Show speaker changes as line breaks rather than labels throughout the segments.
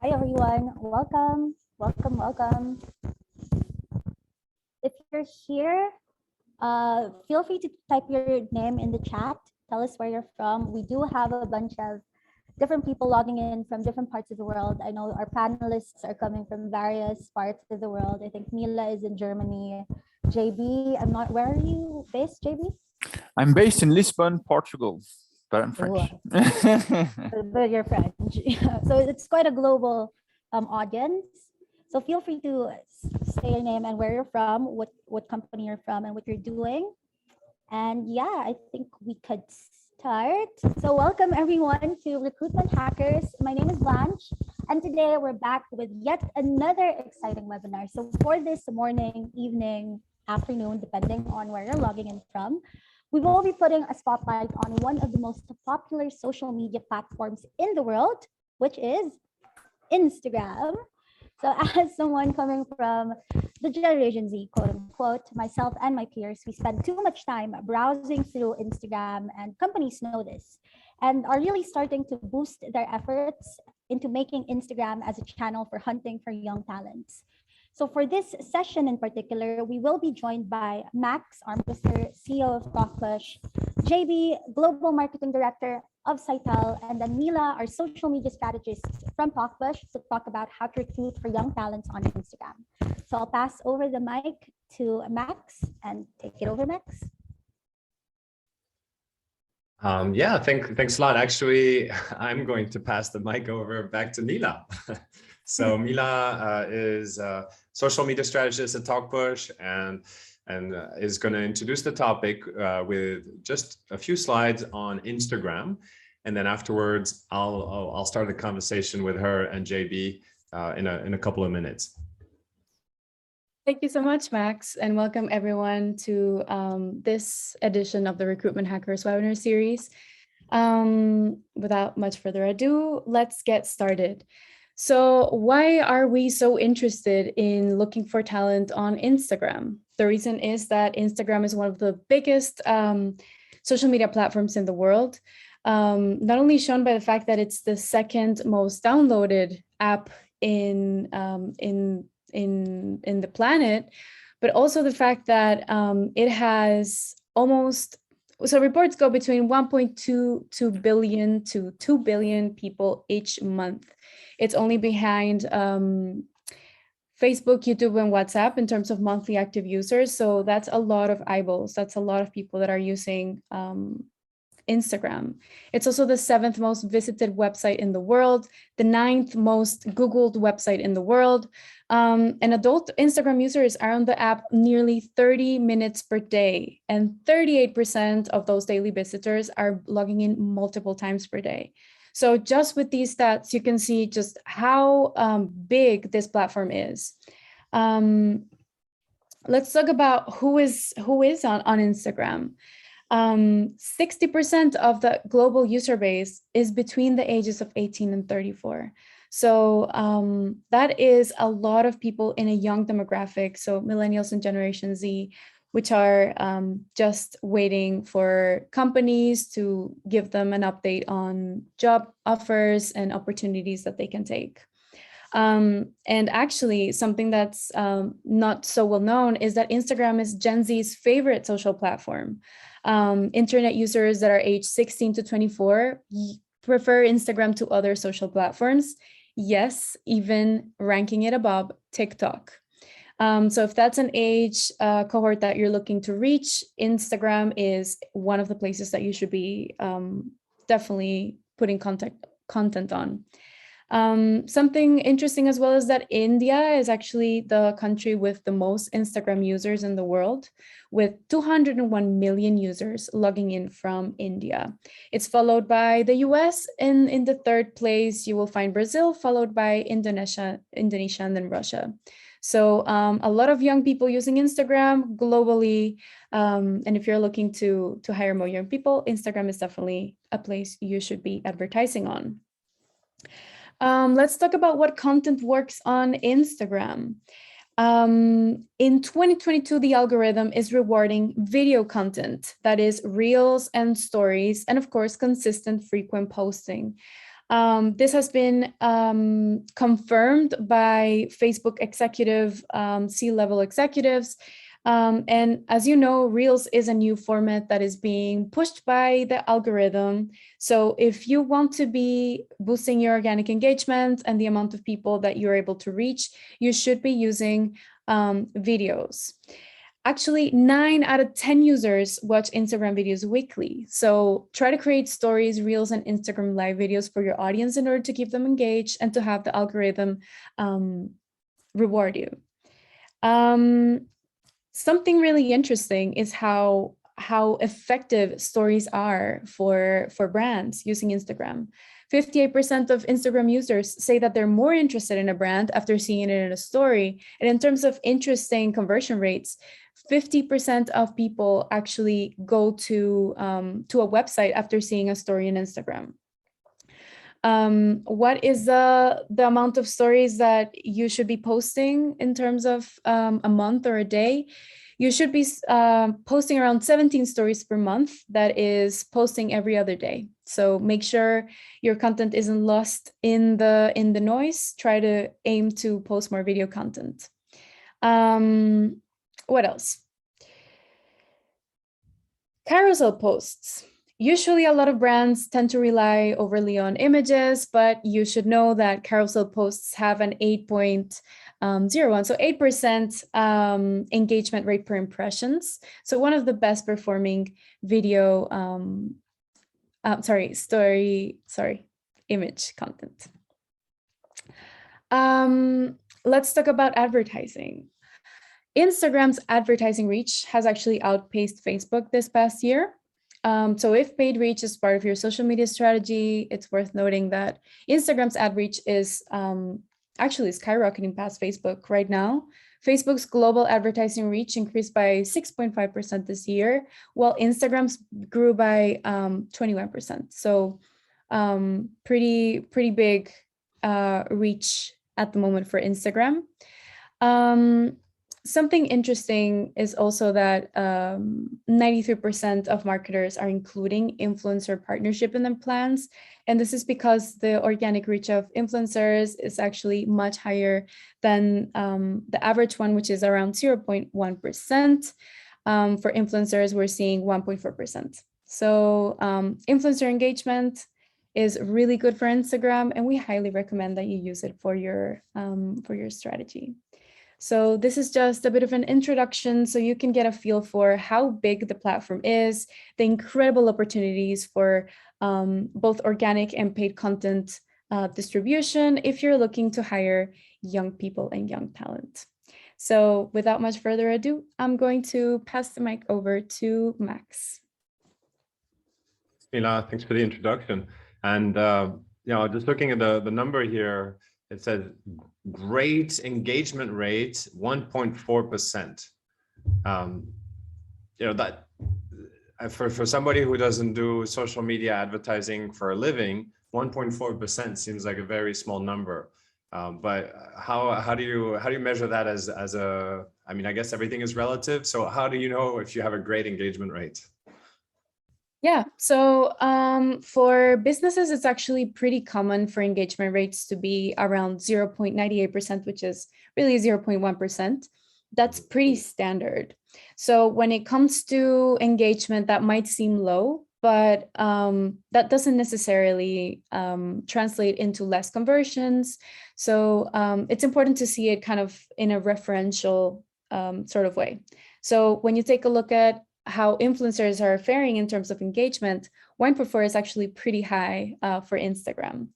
Hi everyone, welcome. If you're here, feel free to type your name in the chat. Tell us where you're from. We do have a bunch of different people logging in from different parts of the world. I know our panelists are coming from various parts of the world. I think Mila is in Germany. JB, where are you based, JB?
I'm based in Lisbon, Portugal, but I'm French.
But you're French. So it's quite a global audience. So feel free to say your name and where you're from, what company you're from, and what you're doing. And yeah, I think we could start. So welcome everyone to Recruitment Hackers. My name is Blanche, and today we're back with yet another exciting webinar. So for this morning, evening, afternoon, depending on where you're logging in from, we will be putting a spotlight on one of the most popular social media platforms in the world, which is Instagram. So as someone coming from the Generation Z, quote unquote, myself and my peers, we spend too much time browsing through Instagram, and companies know this and are really starting to boost their efforts into making Instagram as a channel for hunting for young talents. So for this session in particular, we will be joined by Max Armbruster, CEO of TalkPush, JB, Global Marketing Director of Saitel, and then Mila, our social media strategist from TalkPush, to talk about how to recruit for young talents on Instagram. So I'll pass over the mic to Max, and take it over, Max.
Yeah, thanks a lot. Actually, I'm going to pass the mic over back to Mila. So Mila is a social media strategist at TalkPush and is going to introduce the topic with just a few slides on Instagram. And then afterwards, I'll start a conversation with her and JB in a couple of minutes.
Thank you so much, Max, and welcome everyone to this edition of the Recruitment Hackers webinar series. Without much further ado, let's get started. So why are we so interested in looking for talent on Instagram? The reason is that Instagram is one of the biggest social media platforms in the world, not only shown by the fact that it's the second most downloaded app in the planet, but also the fact that it has almost, so reports go between 1.22 billion to 2 billion people each month. It's only behind Facebook, YouTube, and WhatsApp in terms of monthly active users. So that's a lot of eyeballs. That's a lot of people that are using Instagram. It's also the 7th most visited website in the world, the 9th most Googled website in the world. And adult Instagram users are on the app nearly 30 minutes per day, and 38% of those daily visitors are logging in multiple times per day. So just with these stats, you can see just how big this platform is. Let's talk about who is on Instagram. 60% of the global user base is between the ages of 18 and 34. So that is a lot of people in a young demographic. So Millennials and Generation Z, which are just waiting for companies to give them an update on job offers and opportunities that they can take. And actually, something that's not so well known is that Instagram is Gen Z's favorite social platform. Internet users that are aged 16 to 24 prefer Instagram to other social platforms. Yes, even ranking it above TikTok. So if that's an age cohort that you're looking to reach, Instagram is one of the places that you should be definitely putting content on. Something interesting as well is that India is actually the country with the most Instagram users in the world, with 201 million users logging in from India. It's followed by the US, and in the 3rd place, you will find Brazil, followed by Indonesia, and then Russia. So a lot of young people using Instagram globally. And if you're looking to hire more young people, Instagram is definitely a place you should be advertising on. Let's talk about what content works on Instagram. In 2022, the algorithm is rewarding video content, that is reels and stories, and of course, consistent frequent posting. This has been confirmed by Facebook executive, C-level executives. And as you know, Reels is a new format that is being pushed by the algorithm. So if you want to be boosting your organic engagement and the amount of people that you're able to reach, you should be using videos. Actually, 9 out of 10 users watch Instagram videos weekly. So try to create stories, Reels, and Instagram live videos for your audience in order to keep them engaged and to have the algorithm reward you. Something really interesting is how effective stories are for brands using Instagram. 58% of Instagram users say that they're more interested in a brand after seeing it in a story. And in terms of interesting conversion rates, 50% of people actually go to a website after seeing a story on Instagram. What is the amount of stories that you should be posting in terms of a month or a day? You should be posting around 17 stories per month. That is posting every other day. So make sure your content isn't lost in the noise. Try to aim to post more video content. What else? Carousel posts. Usually a lot of brands tend to rely overly on images, but you should know that carousel posts have an 8.01, so 8% engagement rate per impressions. So one of the best performing video, image content. Let's talk about advertising. Instagram's advertising reach has actually outpaced Facebook this past year. So if paid reach is part of your social media strategy, it's worth noting that Instagram's ad reach is actually skyrocketing past Facebook right now. Facebook's global advertising reach increased by 6.5% this year, while Instagram's grew by 21%. So pretty big reach at the moment for Instagram. Something interesting is also that 93% of marketers are including influencer partnership in their plans. And this is because the organic reach of influencers is actually much higher than the average one, which is around 0.1%. For influencers, we're seeing 1.4%. So influencer engagement is really good for Instagram, and we highly recommend that you use it for your strategy. So this is just a bit of an introduction so you can get a feel for how big the platform is, the incredible opportunities for both organic and paid content distribution if you're looking to hire young people and young talent. So without much further ado, I'm going to pass the mic over to Max.
Mila, thanks for the introduction. And just looking at the number here, it says great engagement rate, 1.4%. That for somebody who doesn't do social media advertising for a living, 1.4% seems like a very small number. But how do you measure that as a? I mean, I guess everything is relative. So how do you know if you have a great engagement rate?
Yeah, so for businesses, it's actually pretty common for engagement rates to be around 0.98%, which is really 0.1%. That's pretty standard. So when it comes to engagement, that might seem low, but that doesn't necessarily translate into less conversions. So it's important to see it kind of in a referential sort of way. So when you take a look at how influencers are faring in terms of engagement, 1.4 is actually pretty high for Instagram.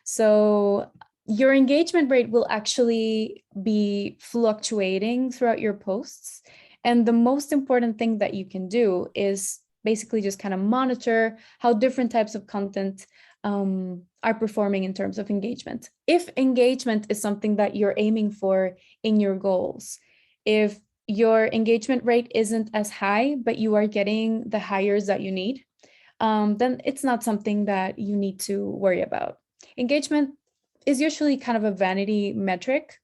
So your engagement rate will actually be fluctuating throughout your posts. And the most important thing that you can do is basically just kind of monitor how different types of content are performing in terms of engagement. If engagement is something that you're aiming for in your goals, if your engagement rate isn't as high, but you are getting the hires that you need, then it's not something that you need to worry about. Engagement is usually kind of a vanity metric.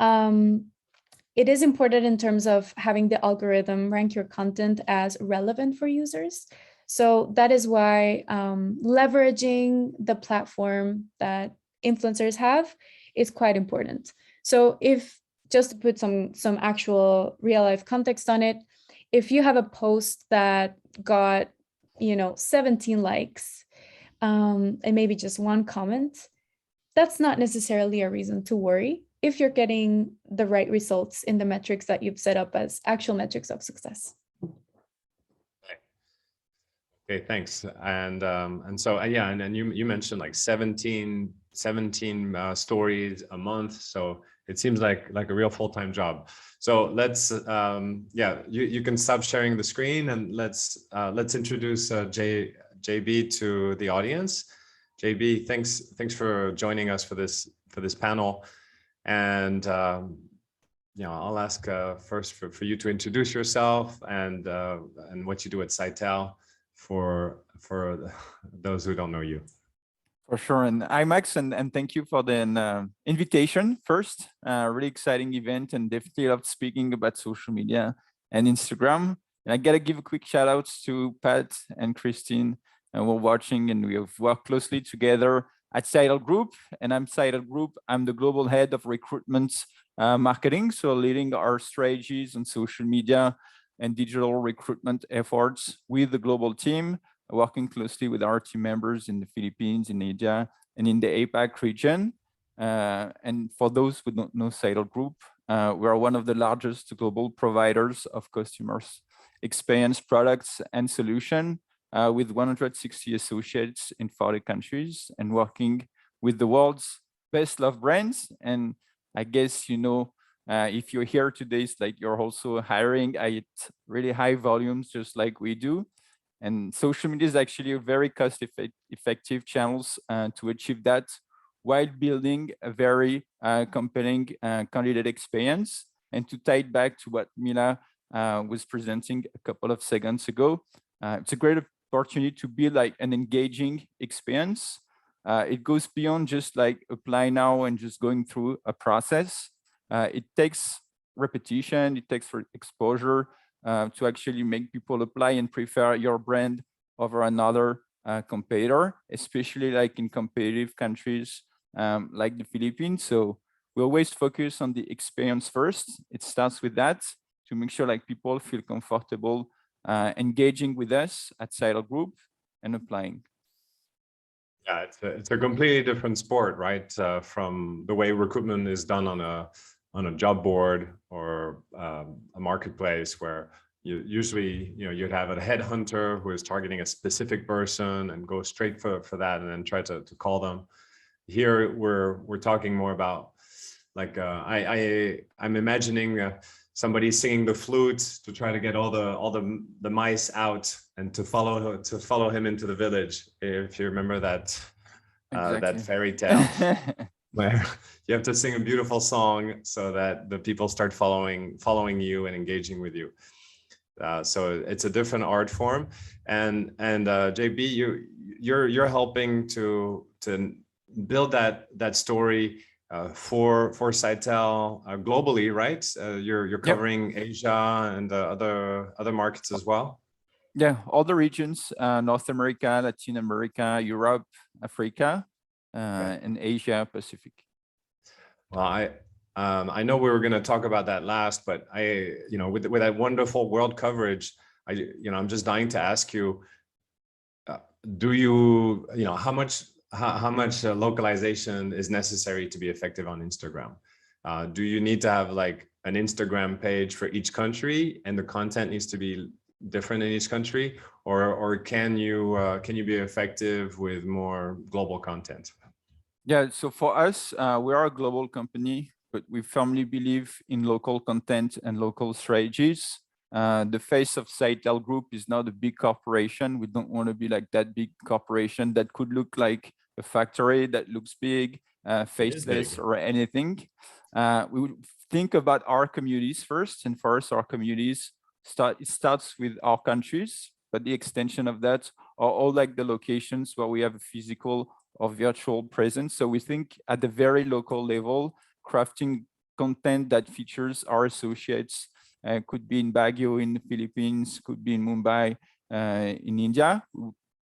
It is important in terms of having the algorithm rank your content as relevant for users. So that is why leveraging the platform that influencers have is quite important. So if, just to put some actual real life context on it, if you have a post that got 17 likes and maybe just one comment, that's not necessarily a reason to worry if you're getting the right results in the metrics that you've set up as actual metrics of success.
Okay, thanks. And so yeah, and you mentioned like 17 stories a month. So it seems like a real full-time job. So let's yeah, you can stop sharing the screen, and let's introduce JB to the audience. JB, thanks for joining us for this panel. And I'll ask first for you to introduce yourself and what you do at Sitel for those who don't know you.
For sure. And I'm Max, and thank you for the invitation first. Really exciting event, and definitely love speaking about social media and Instagram. And I got to give a quick shout out to Pat and Christine, and we're watching, and we have worked closely together at Sitel Group. And I'm Sitel Group. I'm the global head of recruitment marketing, so leading our strategies on social media and digital recruitment efforts with the global team, working closely with our team members in the Philippines, in India, and in the APAC region. And for those who don't know Sitel Group, we are one of the largest global providers of customers experience products and solution with 160 associates in 40 countries, and working with the world's best loved brands. And I guess, if you're here today, it's like you're also hiring at really high volumes, just like we do. And social media is actually a very cost-effective channels to achieve that, while building a very compelling candidate experience. And to tie it back to what Mila was presenting a couple of seconds ago, it's a great opportunity to build like an engaging experience. It goes beyond just like apply now and just going through a process. It takes repetition, it takes exposure to actually make people apply and prefer your brand over another competitor, especially like in competitive countries like the Philippines. So we always focus on the experience first. It starts with that to make sure like people feel comfortable engaging with us at Sitel Group and applying.
Yeah, it's a completely different sport, right? From the way recruitment is done on a job board or a marketplace, where you usually you'd have a headhunter who is targeting a specific person and go straight for that, and then try to call them. Here we're talking more about like I'm imagining somebody singing the flute to try to get all the mice out and to follow him into the village. If you remember that that fairy tale where you have to sing a beautiful song so that the people start following you and engaging with you. So it's a different art form, and JB, you're helping to build that story for Sitel globally, right? You're covering Asia and other markets as well.
Yeah, all the regions: North America, Latin America, Europe, Africa, and Asia Pacific.
Well, I know we were going to talk about that last, but with that wonderful world coverage, I'm just dying to ask you, how much localization is necessary to be effective on Instagram? Do you need to have like an Instagram page for each country, and the content needs to be different in each country, or can you be effective with more global content?
Yeah, so for us, we are a global company, but we firmly believe in local content and local strategies. The face of Sitel Group is not a big corporation. We don't want to be like that big corporation that could look like a factory that looks big, faceless or anything. We would think about our communities first, and for us, our communities starts with our countries, but the extension of that are all like the locations where we have a physical or virtual presence. So we think at the very local level, crafting content that features our associates, could be in Baguio in the Philippines, could be in Mumbai in India,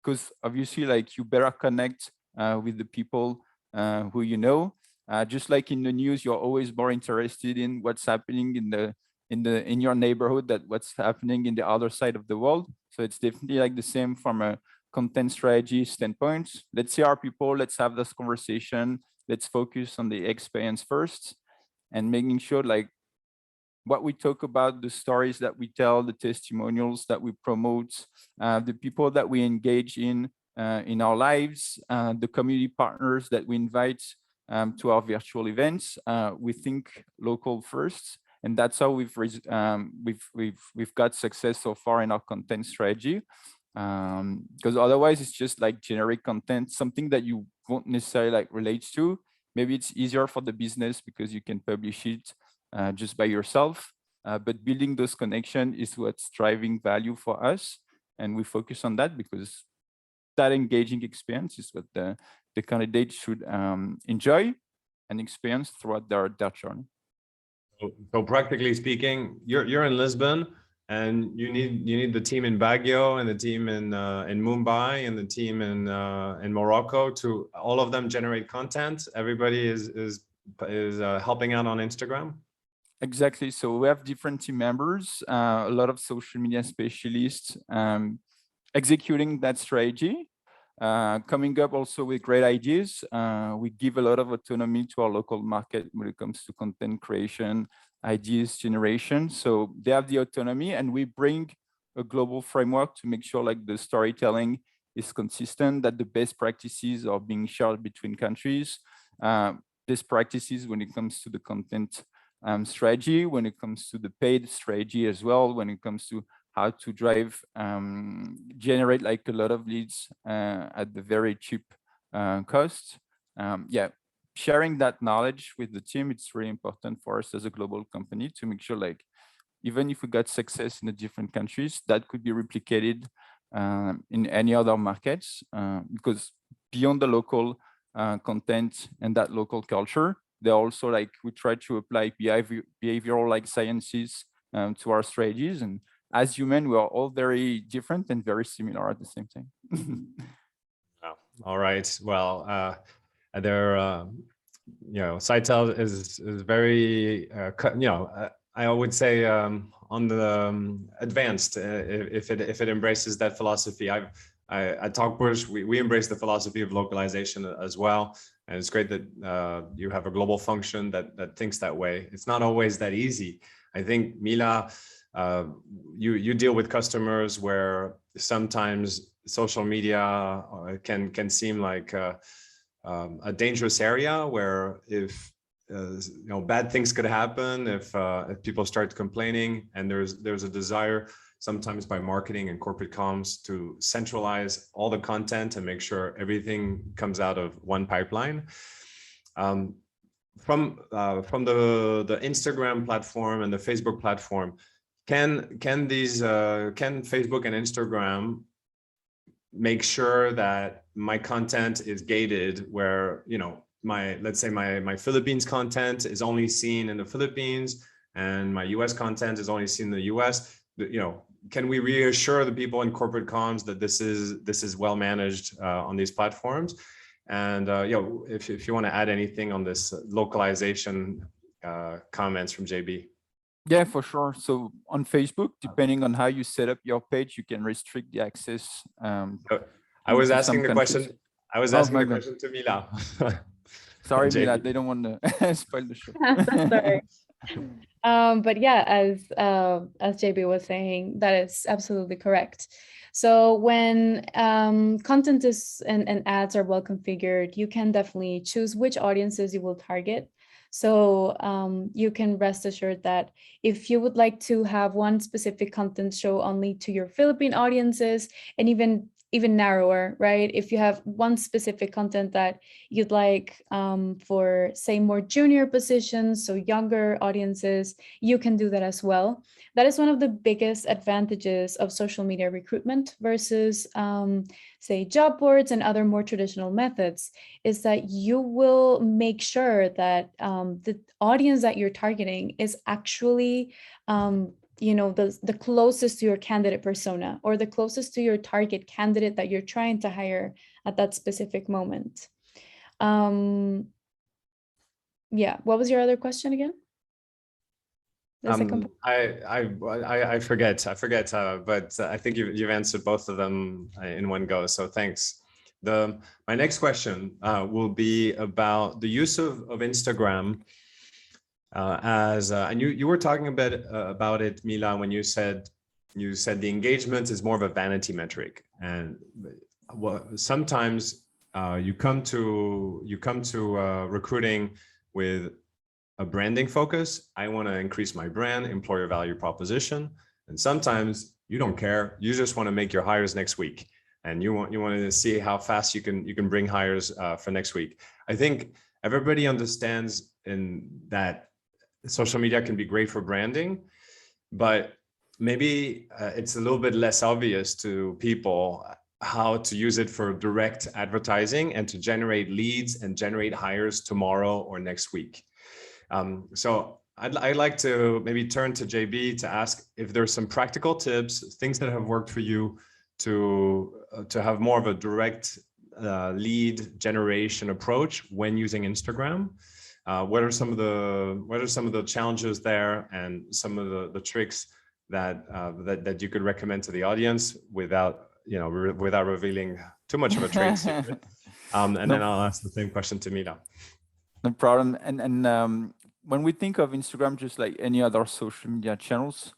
because obviously like you better connect with the people who you know. Just like in the news, you're always more interested in what's happening in your neighborhood than what's happening in the other side of the world. So it's definitely like the same from a content strategy standpoint. Let's see our people, let's have this conversation, let's focus on the experience first, and making sure like what we talk about, the stories that we tell, the testimonials that we promote, the people that we engage in our lives, the community partners that we invite to our virtual events. We think local first, and that's how we've got success so far in our content strategy. Because otherwise, it's just like generic content, something that you won't necessarily like relate to. Maybe it's easier for the business because you can publish it just by yourself. But building those connections is what's driving value for us. And we focus on that because that engaging experience is what the candidate should enjoy and experience throughout their journey.
So practically speaking, you're in Lisbon, and you need the team in Baguio and the team in Mumbai and the team in Morocco to all of them generate content. Everybody is helping out on Instagram.
Exactly. So we have different team members, a lot of social media specialists executing that strategy, coming up also with great ideas. We give a lot of autonomy to our local market when it comes to content creation, ideas generation. So they have the autonomy, and we bring a global framework to make sure like the storytelling is consistent, that the best practices are being shared between countries. Best practices when it comes to the content strategy, when it comes to the paid strategy as well, when it comes to how to drive, generate like a lot of leads at the very cheap cost. Yeah, sharing that knowledge with the team, it's really important for us as a global company to make sure like, even if we got success in the different countries, that could be replicated in any other markets, because beyond the local content and that local culture, they're also like, we try to apply behavioral like sciences to our strategies. And as human, we are all very different and very similar at the same time.
Oh, all right. Well, Sitel is very, I would say on the advanced, if it embraces that philosophy. At Talkpush, we embrace the philosophy of localization as well. And it's great that you have a global function that thinks that way. It's not always that easy. I think, Mila, you deal with customers where sometimes social media can seem like a dangerous area where if bad things could happen if people start complaining, and there's a desire sometimes by marketing and corporate comms to centralize all the content and make sure everything comes out of one pipeline. From the Instagram platform and the Facebook platform, can Facebook and Instagram make sure that my content is gated, where let's say my Philippines content is only seen in the Philippines and my US content is only seen in the US? Can we reassure the people in corporate comms that this is well managed on these platforms? And if you want to add anything on this localization comments from JB.
Yeah, for sure. So on Facebook, depending on how you set up your page, you can restrict the access.
I was asking the question. I was asking the question to Mila.
Sorry, Mila, they don't want to spoil the show.
Sorry. But yeah, as JB was saying, that is absolutely correct. So when content is and ads are well configured, you can definitely choose which audiences you will target. So you can rest assured that if you would like to have one specific content show only to your Philippine audiences, and even narrower, right? If you have one specific content that you'd like for, say, more junior positions, so younger audiences, you can do that as well. That is one of the biggest advantages of social media recruitment versus, say, job boards and other more traditional methods, is that you will make sure that the audience that you're targeting is actually the closest to your candidate persona, or the closest to your target candidate that you're trying to hire at that specific moment. Yeah, what was your other question again? The second part?
I forget, but I think you've answered both of them in one go. So thanks. My next question will be about the use of Instagram and you were talking a bit about it, Mila, when you said the engagement is more of a vanity metric, and sometimes you come to recruiting with a branding focus. I want to increase my brand, employer value proposition. And sometimes you don't care. You just want to make your hires next week. And you want to see how fast you can bring hires for next week. I think everybody understands in that social media can be great for branding, but maybe it's a little bit less obvious to people how to use it for direct advertising and to generate leads and generate hires tomorrow or next week. So I'd like to maybe turn to JB to ask if there's some practical tips, things that have worked for you to have more of a direct lead generation approach when using Instagram. What are some of the challenges there, and some of the tricks that you could recommend to the audience without revealing too much of a trade secret? And then I'll ask the same question to Mila.
No problem. And when we think of Instagram, just like any other social media channels,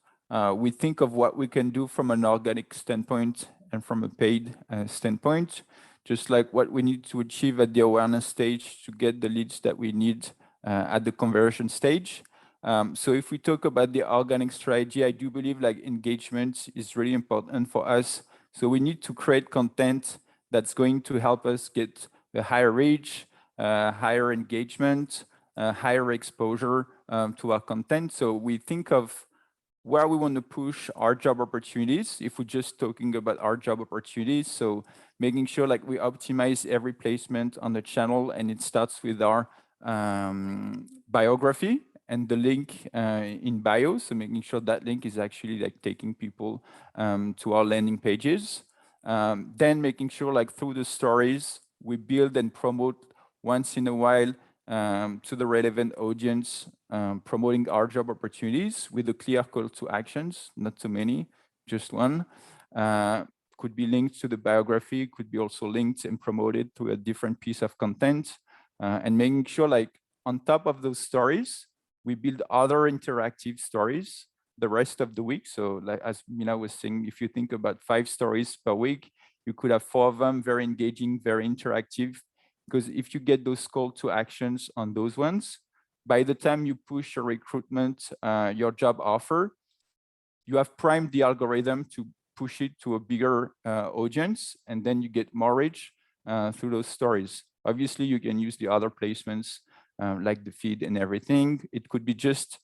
we think of what we can do from an organic standpoint and from a paid standpoint, just like what we need to achieve at the awareness stage to get the leads that we need at the conversion stage. So if we talk about the organic strategy, I do believe like engagement is really important for us. So we need to create content that's going to help us get a higher reach, higher engagement, higher exposure to our content. So we think of where we want to push our job opportunities, if we're just talking about our job opportunities. So making sure like we optimize every placement on the channel, and it starts with our biography and the link in bio. So making sure that link is actually like taking people to our landing pages. Then making sure like through the stories, we build and promote once in a while to the relevant audience, promoting our job opportunities with a clear call to actions, not too many, just one. Could be linked to the biography, could be also linked and promoted to a different piece of content, and making sure like on top of those stories, we build other interactive stories the rest of the week. So like as Mila was saying, if you think about 5 stories per week, you could have 4 of them very engaging, very interactive. Because if you get those call to actions on those ones, by the time you push your recruitment, your job offer, you have primed the algorithm to push it to a bigger audience, and then you get more reach through those stories. Obviously, you can use the other placements like the feed and everything. It could be just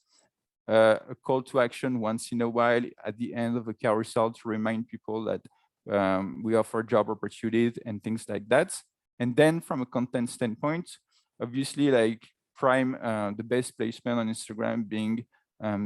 a call to action once in a while at the end of a carousel to remind people that we offer job opportunities and things like that. And then from a content standpoint, obviously like prime the best placement on Instagram being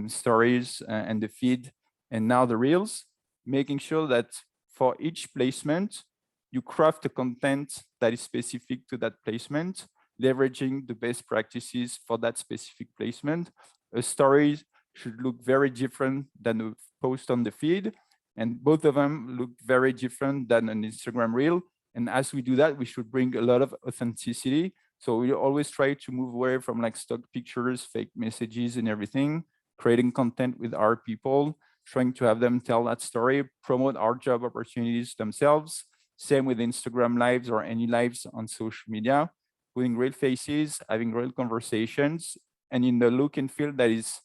stories and the feed, and now the reels, making sure that for each placement, you craft the content that is specific to that placement, leveraging the best practices for that specific placement. A story should look very different than a post on the feed, and both of them look very different than an Instagram reel. And as we do that, we should bring a lot of authenticity. So we always try to move away from like stock pictures, fake messages and everything, creating content with our people, trying to have them tell that story, promote our job opportunities themselves. Same with Instagram lives or any lives on social media, putting real faces, having real conversations, and in the look and feel that is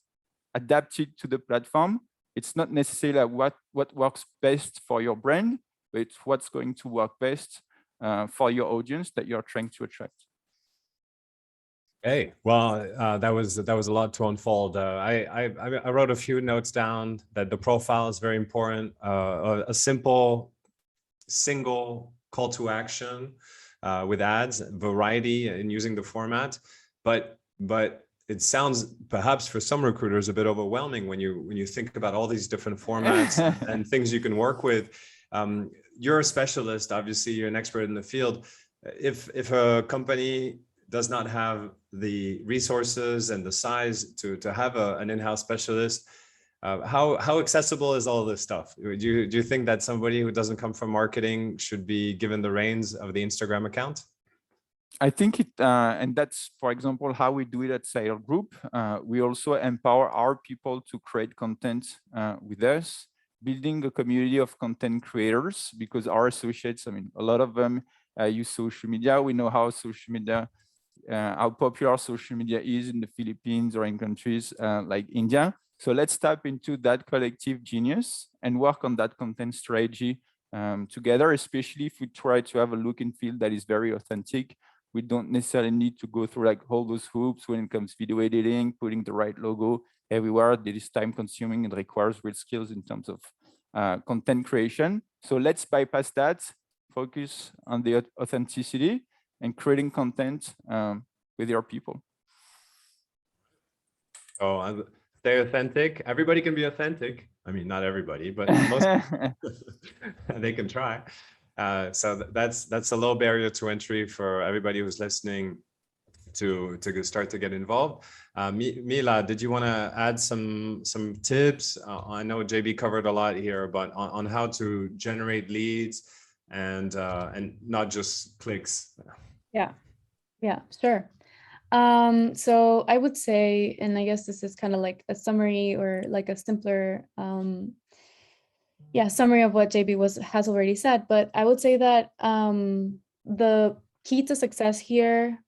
adapted to the platform. It's not necessarily what works best for your brand, but it's what's going to work best for your audience that you're trying to attract.
Hey, well, that was a lot to unfold. I wrote a few notes down that the profile is very important. A simple, single call to action with ads, variety in using the format, but it sounds perhaps for some recruiters a bit overwhelming when you think about all these different formats and things you can work with. You're a specialist, obviously, you're an expert in the field. If a company does not have the resources and the size to have an in-house specialist, how accessible is all this stuff? Do you think that somebody who doesn't come from marketing should be given the reins of the Instagram account?
I think it, and that's, for example, how we do it at Sale Group. We also empower our people to create content with us, building a community of content creators, because our associates, I mean, a lot of them use social media. We know how social media, how popular social media is in the Philippines or in countries like India. So let's tap into that collective genius and work on that content strategy together, especially if we try to have a look and feel that is very authentic. We don't necessarily need to go through like all those hoops when it comes to video editing, putting the right logo everywhere. That is time consuming and requires real skills in terms of content creation. So let's bypass that, focus on the authenticity and creating content with your people.
Oh, stay authentic. Everybody can be authentic. I mean, not everybody, but most they can try. So that's a low barrier to entry for everybody who's listening to start to get involved. Mila, did you want to add some tips? I know JB covered a lot here, but on how to generate leads and not just clicks.
Yeah, sure. So I would say, and I guess this is kind of like a summary or like a simpler summary of what JB has already said, but I would say that the key to success here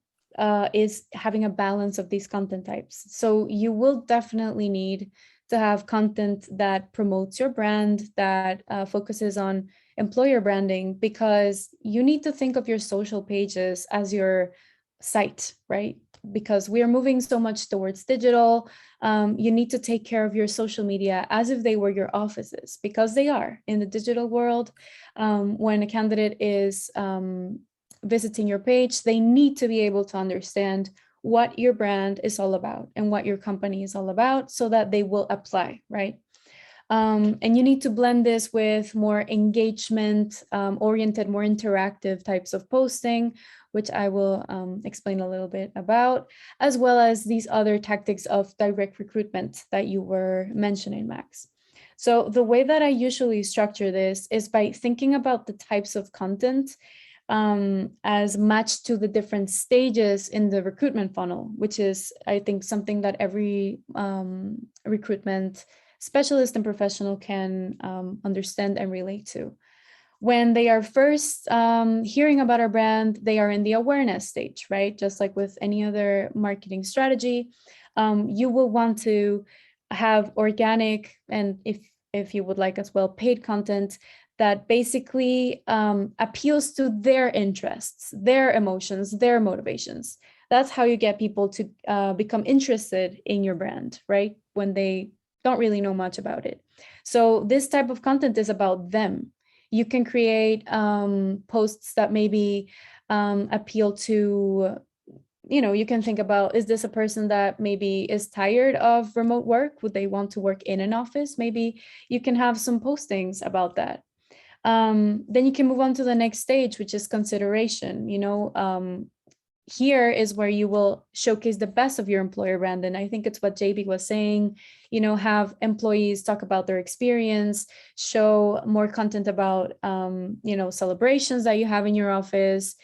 is having a balance of these content types. So you will definitely need to have content that promotes your brand, that focuses on employer branding, because you need to think of your social pages as your site, right? Because we are moving so much towards digital. You need to take care of your social media as if they were your offices, because they are in the digital world. When a candidate is visiting your page, they need to be able to understand what your brand is all about and what your company is all about so that they will apply, right? And you need to blend this with more engagement oriented, more interactive types of posting, which I will explain a little bit about, as well as these other tactics of direct recruitment that you were mentioning, Max. So the way that I usually structure this is by thinking about the types of content as matched to the different stages in the recruitment funnel, which is, I think, something that every recruitment specialist and professional can understand and relate to. When they are first hearing about our brand, they are in the awareness stage, right? Just like with any other marketing strategy, you will want to have organic, and if you would like as well, paid content that basically appeals to their interests, their emotions, their motivations. That's how you get people to become interested in your brand, right? When they don't really know much about it. So this type of content is about them. You can create posts that maybe appeal to, you can think about, is this a person that maybe is tired of remote work? Would they want to work in an office? Maybe you can have some postings about that. Then you can move on to the next stage, which is consideration. Here is where you will showcase the best of your employer brand. And I think it's what JB was saying, have employees talk about their experience, show more content about, celebrations that you have in your office.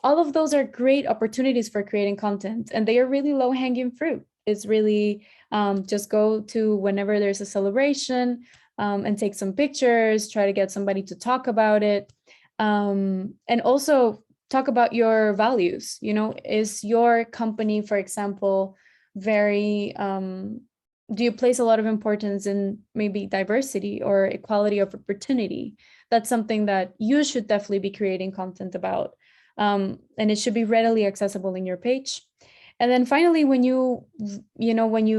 All of those are great opportunities for creating content, and they are really low hanging fruit. It's really just go to whenever there's a celebration and take some pictures, try to get somebody to talk about it. And also talk about your values. Is your company, for example, very, do you place a lot of importance in maybe diversity or equality of opportunity? That's something that you should definitely be creating content about. And it should be readily accessible in your page. And then finally, when you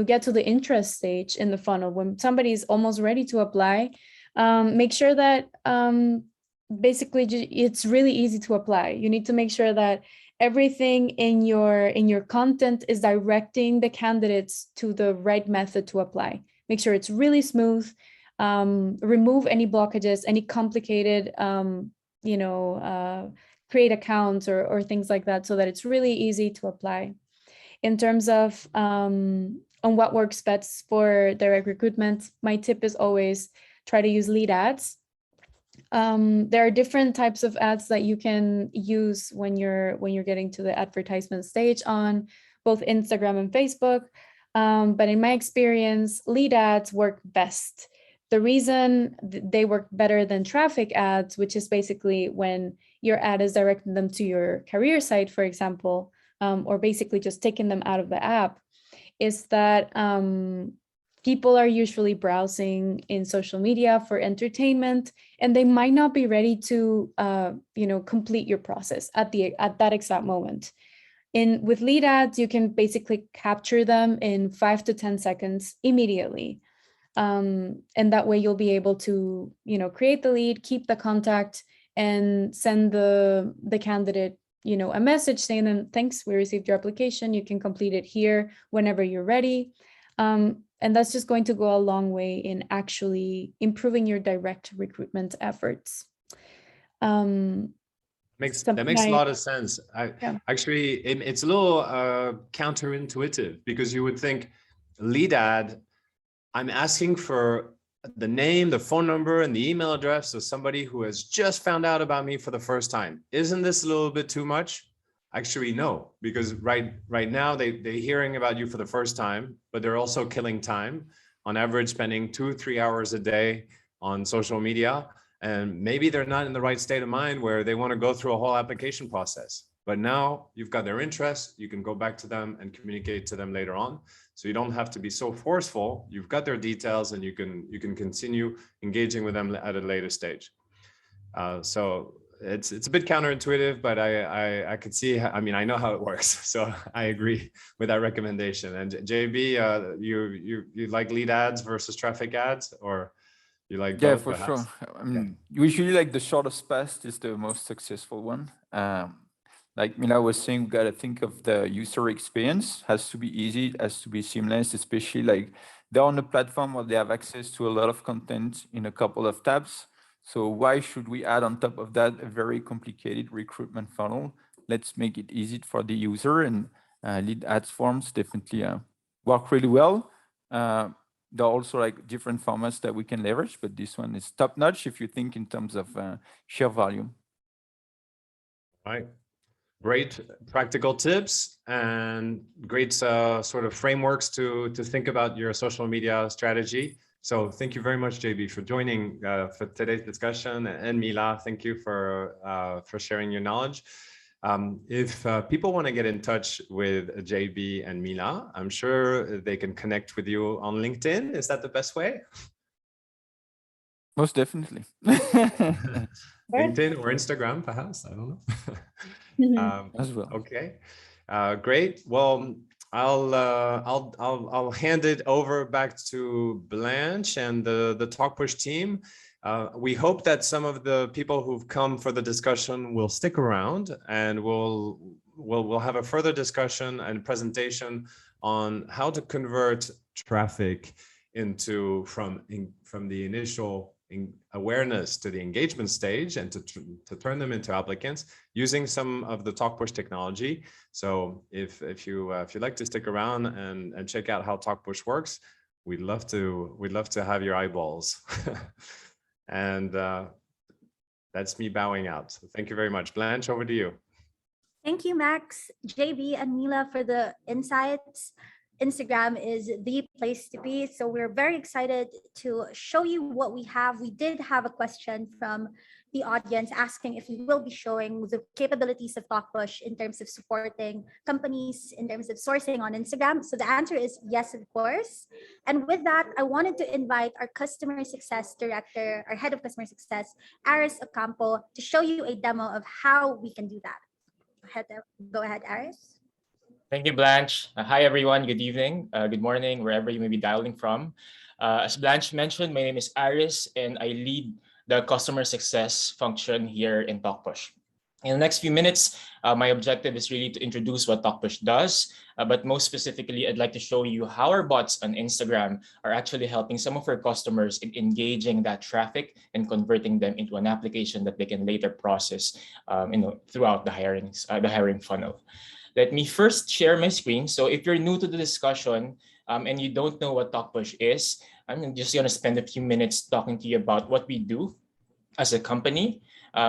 get to the interest stage in the funnel, when somebody is almost ready to apply, make sure that basically it's really easy to apply. You need to make sure that everything in your content is directing the candidates to the right method to apply. Make sure it's really smooth. Remove any blockages, any complicated, create accounts or things like that, so that it's really easy to apply. In terms of on what works best for direct recruitment, my tip is always try to use lead ads. There are different types of ads that you can use when you're getting to the advertisement stage on both Instagram and Facebook. But in my experience, lead ads work best. The reason they work better than traffic ads, which is basically when your ad is directing them to your career site, for example, or basically just taking them out of the app, is that people are usually browsing in social media for entertainment, and they might not be ready to complete your process at that exact moment. With lead ads, you can basically capture them in 5 to 10 seconds immediately. And that way you'll be able to, create the lead, keep the contact, and send the candidate, a message saying, thanks, we received your application. You can complete it here whenever you're ready. And that's just going to go a long way in actually improving your direct recruitment efforts.
That makes a lot of sense. Actually, it's a little counterintuitive, because you would think lead ad, I'm asking for the name, the phone number, and the email address of somebody who has just found out about me for the first time. Isn't this a little bit too much? Actually, no, because right now they're hearing about you for the first time, but they're also killing time, on average spending 2-3 hours a day on social media. And maybe they're not in the right state of mind where they want to go through a whole application process. But now you've got their interest, you can go back to them and communicate to them later on. So you don't have to be so forceful. You've got their details, and you can continue engaging with them at a later stage. So it's a bit counterintuitive, but I could see, I know how it works. So I agree with that recommendation. And JB, you like lead ads versus traffic ads, or you like both?
For sure. Usually like the shortest path is the most successful one. Like Mila was saying, we got to think of the user experience. Has to be easy, it has to be seamless, especially like they're on a platform where they have access to a lot of content in a couple of tabs. So why should we add on top of that a very complicated recruitment funnel? Let's make it easy for the user, and lead ads forms definitely work really well. There are also like different formats that we can leverage, but this one is top notch if you think in terms of sheer volume.
Right. Great practical tips and great sort of frameworks to think about your social media strategy. So thank you very much, JB, for joining for today's discussion, and Mila, thank you for sharing your knowledge. If people want to get in touch with JB and Mila, I'm sure they can connect with you on LinkedIn. Is that the best way?
Most definitely.
LinkedIn or Instagram, perhaps, I don't know.
As well.
Okay, great. Well, I'll hand it over back to Blanche and the TalkPush team. We hope that some of the people who've come for the discussion will stick around, and we'll have a further discussion and presentation on how to convert traffic from the initial awareness to the engagement stage, and to turn them into applicants using some of the TalkPush technology. So if you'd like to stick around and check out how TalkPush works, we'd love to have your eyeballs. And that's me bowing out. So thank you very much. Blanche, over to you.
Thank you, Max, JB, and Mila for the insights. Instagram is the place to be. So we're very excited to show you what we have. We did have a question from the audience asking if we will be showing the capabilities of TalkPush in terms of supporting companies in terms of sourcing on Instagram. So the answer is yes, of course. And with that, I wanted to invite our customer success director, our head of customer success, Aris Ocampo, to show you a demo of how we can do that. Go ahead, Aris.
Thank you, Blanche. Hi, everyone. Good evening. Good morning, wherever you may be dialing from. As Blanche mentioned, my name is Aris, and I lead the customer success function here in TalkPush. In the next few minutes, my objective is really to introduce what TalkPush does, but most specifically, I'd like to show you how our bots on Instagram are actually helping some of our customers in engaging that traffic and converting them into an application that they can later process, throughout the hiring funnel. Let me first share my screen. So if you're new to the discussion and you don't know what TalkPush is, I'm just going to spend a few minutes talking to you about what we do as a company.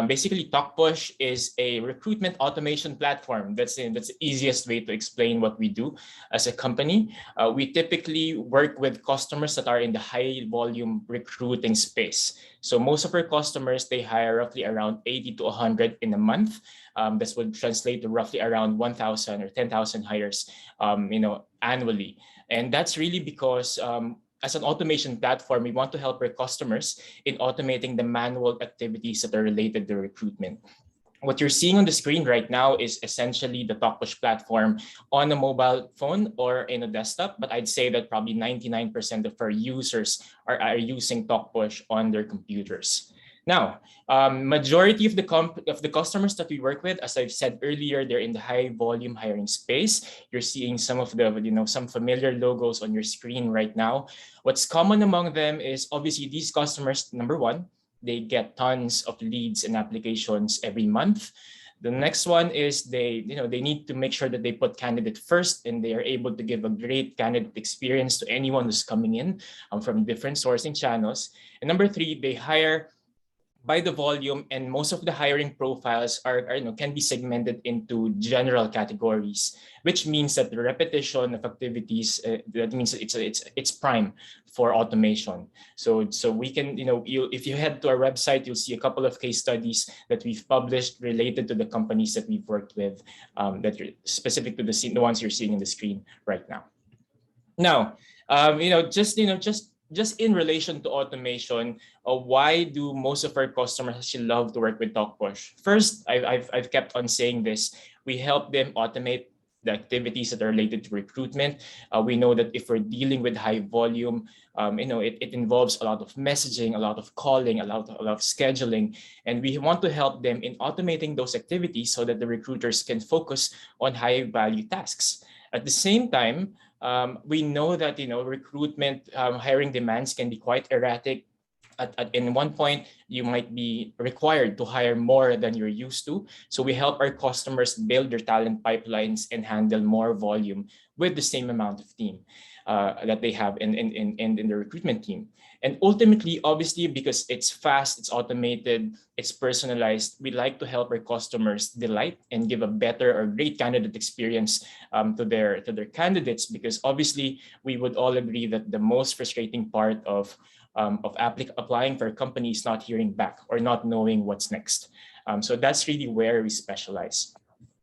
Basically, TalkPush is a recruitment automation platform. That's the easiest way to explain what we do as a company. We typically work with customers that are in the high volume recruiting space. So most of our customers, they hire roughly around 80 to 100 in a month. This would translate to roughly around 1,000 or 10,000 hires, annually. And that's really because as an automation platform, we want to help our customers in automating the manual activities that are related to recruitment. What you're seeing on the screen right now is essentially the TalkPush platform on a mobile phone or in a desktop, but I'd say that probably 99% of our users are using TalkPush on their computers. Now, majority of the customers that we work with, as I've said earlier, they're in the high volume hiring space. You're seeing some of the, some familiar logos on your screen right now. What's common among them is obviously these customers, number one, they get tons of leads and applications every month. The next one is they need to make sure that they put candidate first and they are able to give a great candidate experience to anyone who's coming in from different sourcing channels. And number three, they hire by the volume, and most of the hiring profiles can be segmented into general categories, which means that the repetition of activities that means it's prime for automation. So we can if you head to our website, you'll see a couple of case studies that we've published related to the companies that we've worked with that are specific to the ones you're seeing in the screen right now. Now, just in relation to automation, why do most of our customers actually love to work with TalkPush? First, I've kept on saying this. We help them automate the activities that are related to recruitment. We know that if we're dealing with high volume, it involves a lot of messaging, a lot of calling, a lot of scheduling, and we want to help them in automating those activities so that the recruiters can focus on high value tasks. At the same time, we know that recruitment hiring demands can be quite erratic. In one point, you might be required to hire more than you're used to. So we help our customers build their talent pipelines and handle more volume with the same amount of team that they have in the recruitment team. And ultimately, obviously, because it's fast, it's automated, it's personalized, we like to help our customers delight and give a better or great candidate experience to their candidates, because obviously we would all agree that the most frustrating part of applying for a company is not hearing back or not knowing what's next. So that's really where we specialize.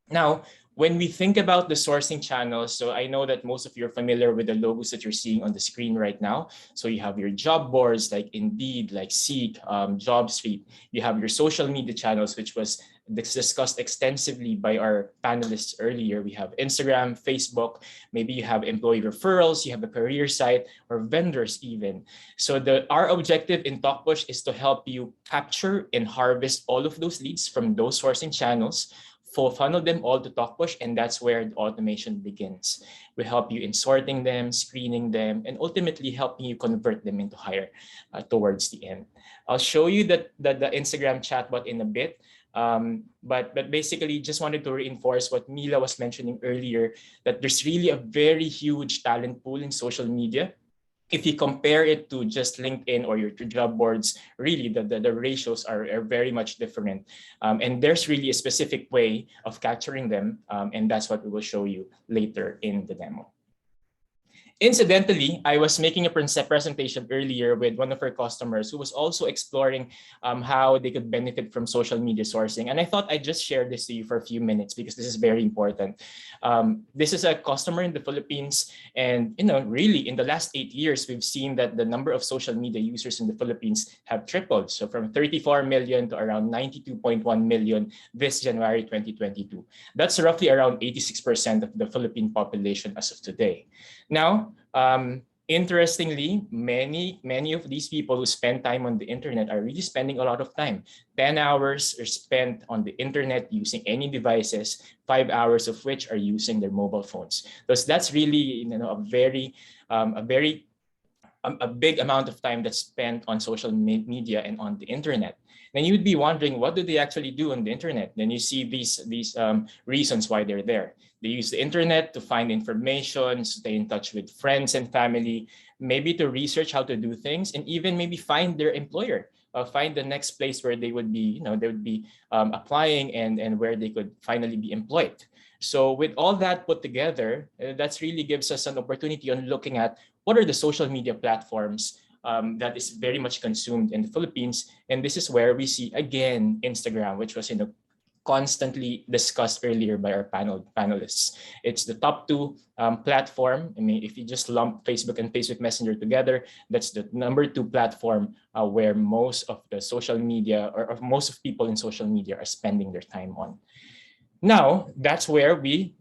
Now, when we think about the sourcing channels, so I know that most of you are familiar with the logos that you're seeing on the screen right now. So you have your job boards like Indeed, like Seek, JobStreet. You have your social media channels, which was discussed extensively by our panelists earlier. We have Instagram, Facebook, maybe you have employee referrals, you have a career site, or vendors even. So our objective in TalkPush is to help you capture and harvest all of those leads from those sourcing channels, funnel them all to TalkPush, and that's where the automation begins. We help you in sorting them, screening them, and ultimately helping you convert them into hire towards the end. I'll show you the Instagram chatbot in a bit. But basically just wanted to reinforce what Mila was mentioning earlier, that there's really a very huge talent pool in social media. If you compare it to just LinkedIn or your job boards, really the ratios are very much different. And there's really a specific way of capturing them. And that's what we will show you later in the demo. Incidentally, I was making a presentation earlier with one of our customers who was also exploring how they could benefit from social media sourcing. And I thought I'd just share this to you for a few minutes because this is very important. This is a customer in the Philippines. And really in the last 8 years, we've seen that the number of social media users in the Philippines have tripled. So from 34 million to around 92.1 million this January 2022. That's roughly around 86% of the Philippine population as of today. Now, Interestingly, many of these people who spend time on the internet are really spending a lot of time. 10 hours are spent on the internet using any devices, 5 hours of which are using their mobile phones. So that's really, a very a big amount of time that's spent on social media and on the internet. Then you'd be wondering, what do they actually do on the internet? Then you see these reasons why they're there. They use the internet to find information, stay in touch with friends and family, maybe to research how to do things, and even maybe find their employer, find the next place where they would be, applying and where they could finally be employed. So with all that put together, that's really gives us an opportunity on looking at what are the social media platforms that is very much consumed in the Philippines. And this is where we see again Instagram, which was constantly discussed earlier by our panelists. It's the top two platform. I mean, if you just lump Facebook and Facebook Messenger together, that's the number 2 platform where most of the social media or most of people in social media are spending their time on. Now, that's where we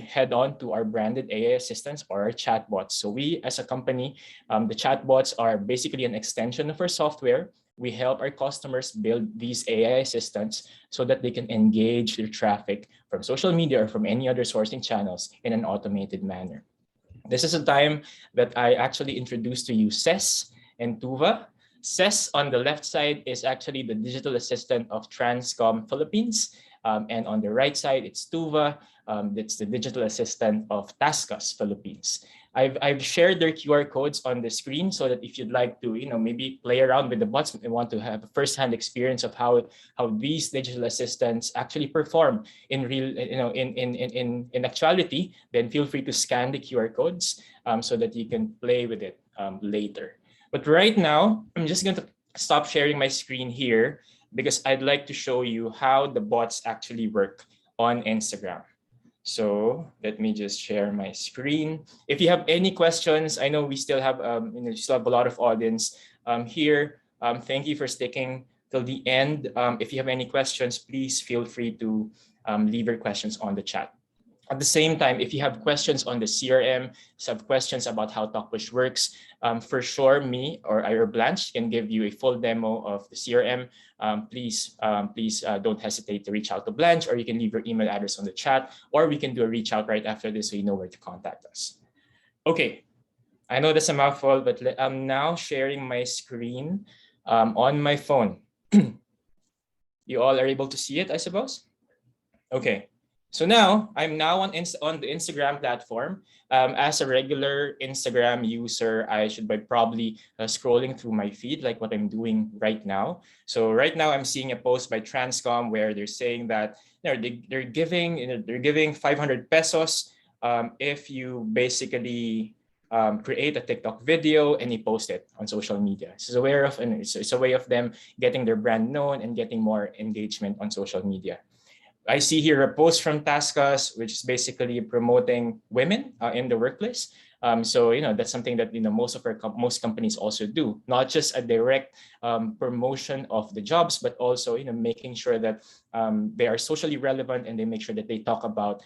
head on to our branded AI assistants or our chatbots. So we, as a company, the chatbots are basically an extension of our software. We help our customers build these AI assistants so that they can engage their traffic from social media or from any other sourcing channels in an automated manner. This is a time that I actually introduced to you Ses and Tuva. Ses on the left side is actually the digital assistant of Transcom Philippines. And on the right side, it's Tuva. That's the digital assistant of Taskas Philippines. I've shared their QR codes on the screen so that if you'd like to, maybe play around with the bots and want to have a first-hand experience of how these digital assistants actually perform in real, in actuality, then feel free to scan the QR codes so that you can play with it later. But right now, I'm just going to stop sharing my screen here because I'd like to show you how the bots actually work on Instagram. So let me just share my screen. If you have any questions, I know we still have still have a lot of audience here. Thank you for sticking till the end. If you have any questions, please feel free to leave your questions on the chat. At the same time, if you have questions on the CRM, have questions about how TalkPush works, for sure, me or Blanche can give you a full demo of the CRM. Please don't hesitate to reach out to Blanche, or you can leave your email address on the chat, or we can do a reach out right after this so you know where to contact us. Okay, I know that's a mouthful, but I'm now sharing my screen on my phone. You all are able to see it, I suppose? Okay. So now I'm on the Instagram platform. As a regular Instagram user, I should be probably scrolling through my feed like what I'm doing right now. So right now I'm seeing a post by Transcom where they're saying that they're giving 500 pesos if you basically create a TikTok video and you post it on social media. It's a way of them getting their brand known and getting more engagement on social media. I see here a post from Taskas, which is basically promoting women in the workplace. So that's something that most companies also do, not just a direct promotion of the jobs, but also making sure that they are socially relevant and they make sure that they talk about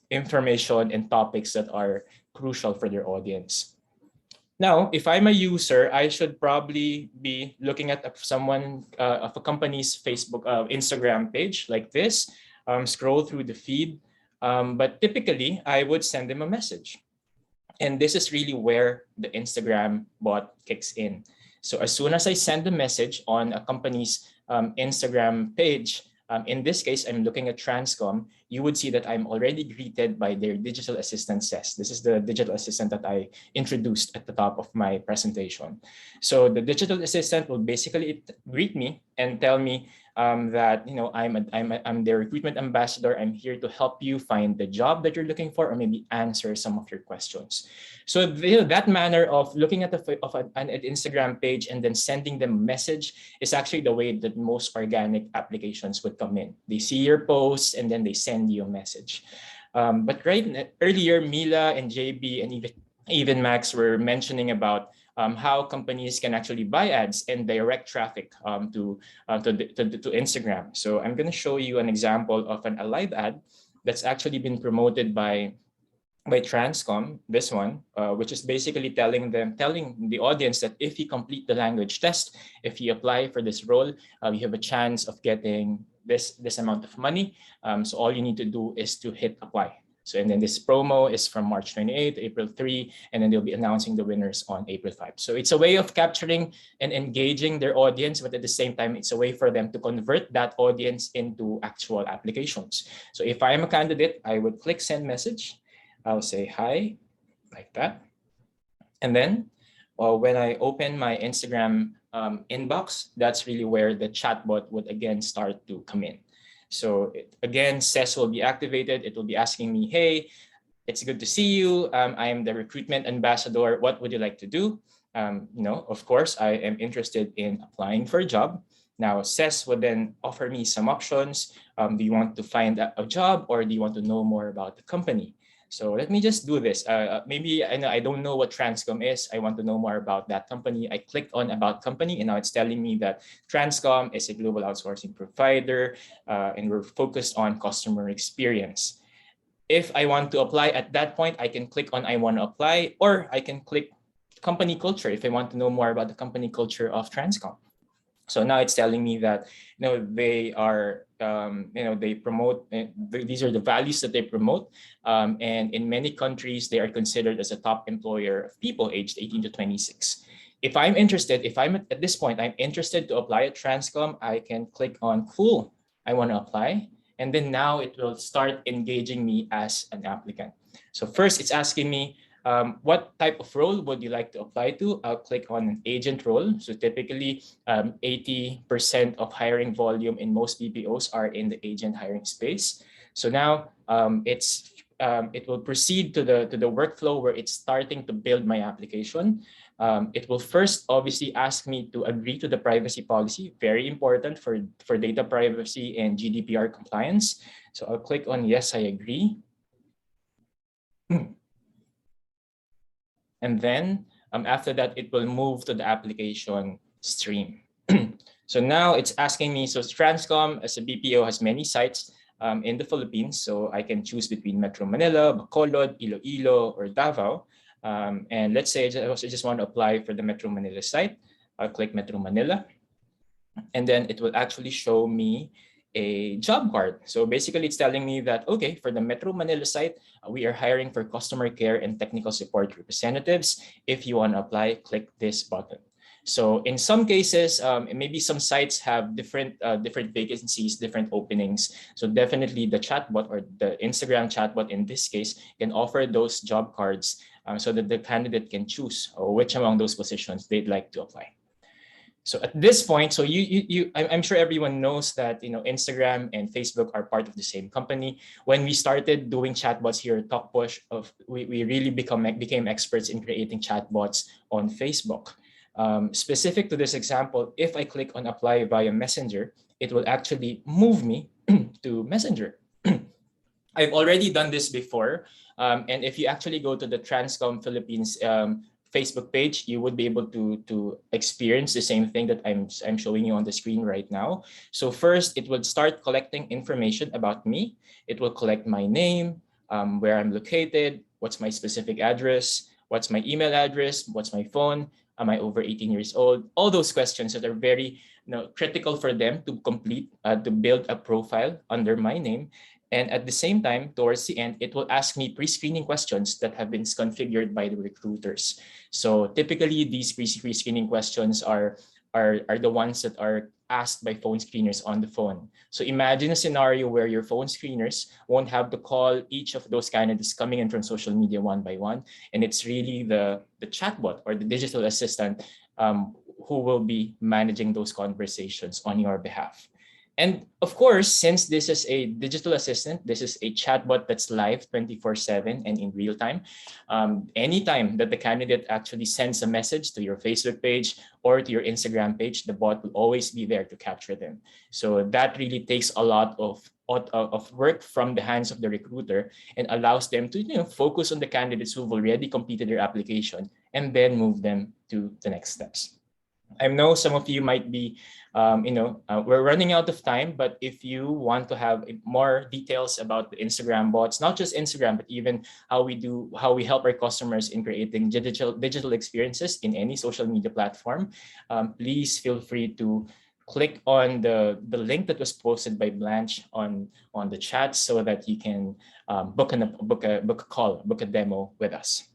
information and topics that are crucial for their audience. Now, if I'm a user, I should probably be looking at someone of a company's Facebook, Instagram page like this, scroll through the feed. But typically, I would send them a message. And this is really where the Instagram bot kicks in. So as soon as I send a message on a company's Instagram page, in this case, I'm looking at Transcom, you would see that I'm already greeted by their digital assistant Ses. This is the digital assistant that I introduced at the top of my presentation. So the digital assistant will basically greet me and tell me that I'm their recruitment ambassador. I'm here to help you find the job that you're looking for, or maybe answer some of your questions. So that manner of looking at an Instagram page and then sending them a message is actually the way that most organic applications would come in. They see your posts and then they send you a message. But earlier, Mila and JB and even Max were mentioning about how companies can actually buy ads and direct traffic to Instagram. So I'm going to show you an example of a live ad that's actually been promoted by by Transcom, this one, which is basically telling the audience that if you complete the language test, if you apply for this role, you have a chance of getting this amount of money. So all you need to do is to hit apply. So, and then this promo is from March 28th, April 3, and then they'll be announcing the winners on April 5. So it's a way of capturing and engaging their audience, but at the same time, it's a way for them to convert that audience into actual applications. So if I am a candidate, I would click send message. I'll say hi, like that. And then when I open my Instagram inbox, that's really where the chatbot would again start to come in. So again, SES will be activated. It will be asking me, hey, it's good to see you. I am the recruitment ambassador. What would you like to do? Of course, I am interested in applying for a job. Now, SES would then offer me some options. Do you want to find a job, or do you want to know more about the company? So let me just do this. Maybe I don't know what Transcom is. I want to know more about that company. I clicked on about company, and now it's telling me that Transcom is a global outsourcing provider, and we're focused on customer experience. If I want to apply at that point, I can click on I want to apply, or I can click company culture if I want to know more about the company culture of Transcom. So now it's telling me that they are they promote, these are the values that they promote, and in many countries they are considered as a top employer of people aged 18 to 26. If I'm interested, if I'm at this point, I'm interested to apply at Transcom, I can click on cool, I want to apply, and then now it will start engaging me as an applicant. So first it's asking me, what type of role would you like to apply to? I'll click on an agent role. So typically 80% of hiring volume in most BPOs are in the agent hiring space. So now it will proceed to the workflow where it's starting to build my application. It will first obviously ask me to agree to the privacy policy, very important for data privacy and GDPR compliance. So I'll click on yes, I agree. And then after that, it will move to the application stream. So now it's asking me, so Transcom as a BPO has many sites in the Philippines. So I can choose between Metro Manila, Bacolod, Iloilo, or Davao. And let's say I just want to apply for the Metro Manila site. I'll click Metro Manila. And then it will actually show me a job card. So basically it's telling me that, okay, for the Metro Manila site, we are hiring for customer care and technical support representatives. If you want to apply, click this button. So in some cases, maybe some sites have different vacancies, different openings. So definitely the chatbot, or the Instagram chatbot in this case, can offer those job cards so that the candidate can choose which among those positions they'd like to apply. So at this point, so I'm sure everyone knows that Instagram and Facebook are part of the same company. When we started doing chatbots here at TalkPush, we really became experts in creating chatbots on Facebook. Specific to this example, if I click on apply via Messenger, it will actually move me to Messenger. I've already done this before, and if you actually go to the Transcom Philippines Facebook page, you would be able to experience the same thing that I'm showing you on the screen right now. So first, it would start collecting information about me. It will collect my name, where I'm located, what's my specific address, what's my email address, what's my phone, am I over 18 years old? All those questions that are very critical for them to complete, to build a profile under my name. And at the same time, towards the end, it will ask me pre-screening questions that have been configured by the recruiters. So typically, these pre-screening questions are the ones that are asked by phone screeners on the phone. So imagine a scenario where your phone screeners won't have to call each of those candidates coming in from social media one by one. And it's really the chatbot or the digital assistant who will be managing those conversations on your behalf. And of course, since this is a digital assistant, this is a chatbot that's live 24/7 and in real time. Anytime that the candidate actually sends a message to your Facebook page or to your Instagram page, the bot will always be there to capture them. So that really takes a lot of work from the hands of the recruiter and allows them to focus on the candidates who've already completed their application and then move them to the next steps. I know some of you might be, we're running out of time, but if you want to have more details about the Instagram bots, not just Instagram, but even how we help our customers in creating digital experiences in any social media platform, please feel free to click on the link that was posted by Blanche on the chat so that you can book a call, book a demo with us.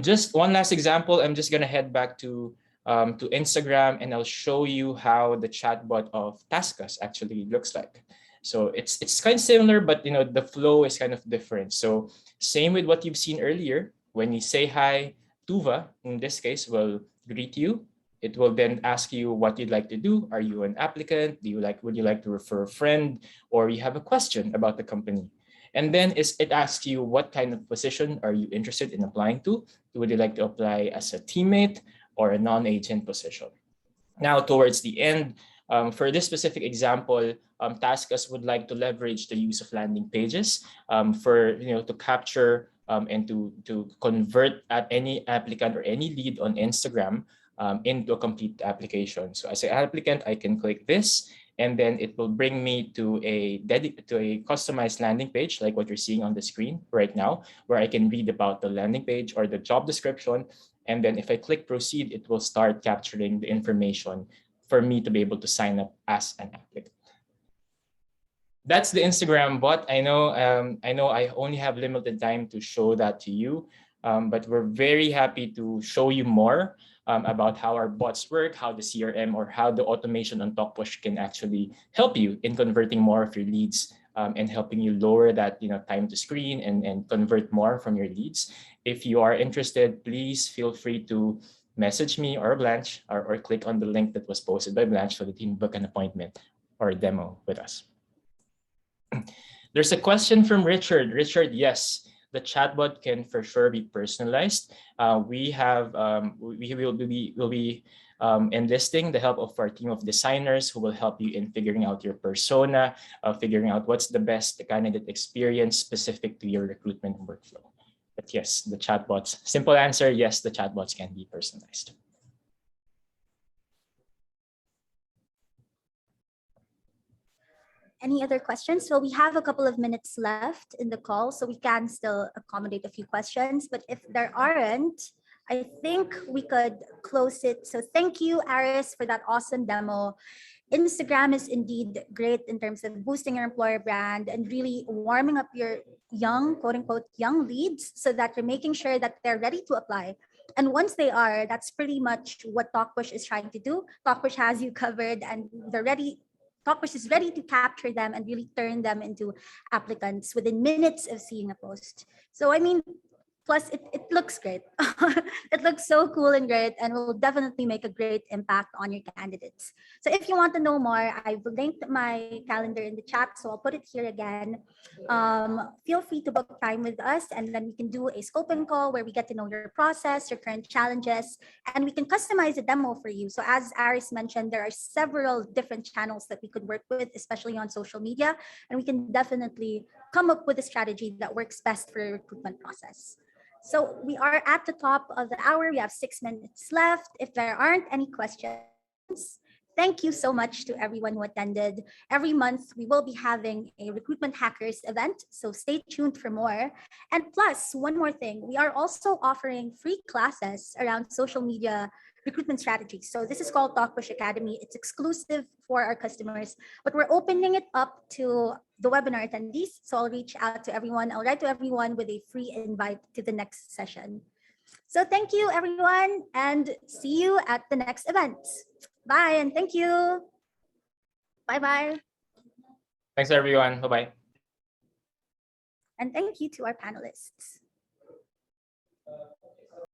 Just one last example. I'm just gonna head back to Instagram, and I'll show you how the chatbot of Taskus actually looks like. So it's kind of similar, but the flow is kind of different. So same with what you've seen earlier. When you say hi, Tuva in this case will greet you. It will then ask you what you'd like to do. Are you an applicant? Would you like to refer a friend, or you have a question about the company? And then it asks you what kind of position are you interested in applying to? Would you like to apply as a teammate or a non-agent position? Now, towards the end, for this specific example, Taskus would like to leverage the use of landing pages to capture and to convert at any applicant or any lead on Instagram into a complete application. So as an applicant, I can click this, and then it will bring me to a customized landing page like what you're seeing on the screen right now, where I can read about the landing page or the job description. And then if I click proceed, it will start capturing the information for me to be able to sign up as an applicant. That's the Instagram bot. I know I only have limited time to show that to you, but we're very happy to show you more about how our bots work, how the CRM or how the automation on TalkPush can actually help you in converting more of your leads and helping you lower that time to screen and convert more from your leads. If you are interested, please feel free to message me or Blanche or click on the link that was posted by Blanche so that you can book an appointment or a demo with us. There's a question from Richard. Richard, yes, the chatbot can for sure be personalized. We will be enlisting the help of our team of designers who will help you in figuring out your persona, figuring out what's the best candidate experience specific to your recruitment workflow. But yes, the chatbots, simple answer, yes, the chatbots can be personalized.
Any other questions? Well, we have a couple of minutes left in the call, so we can still accommodate a few questions. But if there aren't, I think we could close it. So thank you, Aris, for that awesome demo. Instagram is indeed great in terms of boosting your employer brand and really warming up your young, quote unquote, young leads so that you're making sure that they're ready to apply. And once they are, that's pretty much what TalkPush is trying to do. TalkPush has you covered and they're ready. TalkPush is ready to capture them and really turn them into applicants within minutes of seeing a post. So, I mean, plus it looks great. It looks so cool and great and will definitely make a great impact on your candidates. So if you want to know more, I've linked my calendar in the chat, so I'll put it here again. Feel free to book time with us, and then we can do a scoping call where we get to know your process, your current challenges, and we can customize a demo for you. So as Aris mentioned, there are several different channels that we could work with, especially on social media, and we can definitely come up with a strategy that works best for your recruitment process. So we are at the top of the hour. We have 6 minutes left. If there aren't any questions, thank you so much to everyone who attended. Every month, we will be having a Recruitment Hackers event, so stay tuned for more. And plus, one more thing, we are also offering free classes around social media recruitment strategies. So this is called TalkPush Academy. It's exclusive for our customers, but we're opening it up to the webinar attendees. So I'll reach out to everyone. I'll write to everyone with a free invite to the next session. So thank you, everyone, and see you at the next event. Bye, and thank you. Bye-bye.
Thanks, everyone. Bye-bye.
And thank you to our panelists.